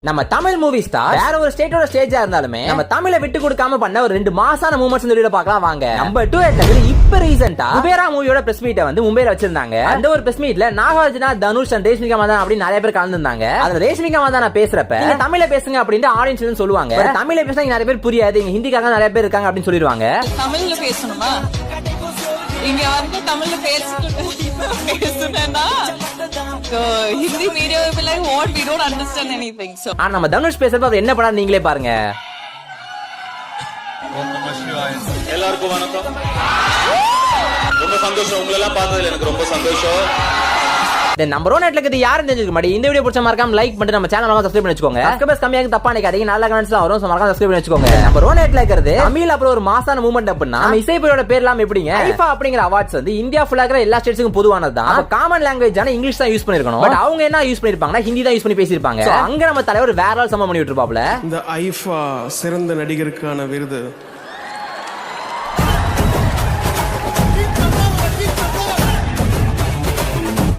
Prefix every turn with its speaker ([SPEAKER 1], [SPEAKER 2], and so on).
[SPEAKER 1] நம்ம Tamil movie star வேற ஒரு ஸ்டேட்டோட ஸ்டேஜா இருந்தாலுமே நம்ம தமிழை விட்டு கொடுக்காம பண்ண ஒரு 2 மாசான மூமெண்ட்ஸ் இந்த வீடியோல பார்க்கலாம் வாங்க. நம்பர் 2 இப்ப ரீசெண்டா குபேரா மூவியோட பிரஸ் மீட்டை வந்து மும்பைல வச்சிருந்தாங்க. அந்த ஒரு பிரஸ் மீட்ல நாகார்ஜுனா, தனுஷ் அண்ட் ரேஷ்மிகா மந்தானா அப்படி நிறைய பேர் கலந்துருந்தாங்க. அதுல ரேஷ்மிகா மந்தானா பேசுறப்ப நீங்க தமிழ்ல பேசுங்க அப்படின்னு ஆடியன்ஸ் வந்து சொல்லுவாங்க. தமிழ்ல பேசினா நிறைய பேர் புரியாது, இங்க ஹிந்திக்காக நிறைய பேர் இருக்காங்க அப்படின்னு சொல்லிடுவாங்க.
[SPEAKER 2] தமிழ்ல பேசணுமா? இங்க வந்து தமிழ்ல பேசுனா Hindi media will be like what we don't understand anything. So
[SPEAKER 1] ஆனா நம்ம தனுஷ் பேசுறப்ப அவர் என்ன பண்ணாரு நீங்களே பாருங்க.
[SPEAKER 3] எல்லாருக்கும் வணக்கம். ரொம்ப சந்தோஷம், உங்களை எல்லாம் பார்த்ததுல எனக்கு ரொம்ப சந்தோஷம்.
[SPEAKER 1] நம்பர் 1 நெட்ல இருக்குது யாரும் தெரிஞ்சுக்க மாட்டேன். இந்த வீடியோ பிடிச்ச மறக்காம லைக் பண்ணிட்டு நம்ம சேனலை சப்ஸ்கிரைப் பண்ணி வச்சுக்கோங்க. சப்ஸ்கிரைபர்ஸ் கம்மியாக தப்பா நினைக்காதீங்க, நல்ல கமெண்ட்ஸ்லாம் வரும், மறக்காம சப்ஸ்கிரைப் பண்ணி வச்சுக்கோங்க. நம்பர் 1 நெட்ல இருக்குது தமிழ் அப்புறம் ஒரு மாசான மூவ்மெண்ட் அப்படின்னா நம்ம இசைப்பையோட பேர்லாம் எப்படிங்க ஐஃபா அப்படிங்கிற அவார்ட்ஸ் வந்து இந்தியா ஃபுல்லா இருக்கிற எல்லா ஸ்டேட்ஸ்க்கும் பொதுவானது தான். அப்ப காமன் லாங்குவேஜான இங்கிலீஷ் தான் யூஸ் பண்ணிருக்கணும். பட் அவங்க என்ன யூஸ் பண்ணிருப்பாங்கன்னா ஹிந்தி தான் யூஸ் பண்ணி பேசியிருப்பாங்க. அங்க நம்ம தலைவர் வேற ஆள் சம்பவம் பண்ணி விட்டுருப்பாப்ல.
[SPEAKER 4] இந்த ஐஃபா சிறந்த நடிகருக்கான விருது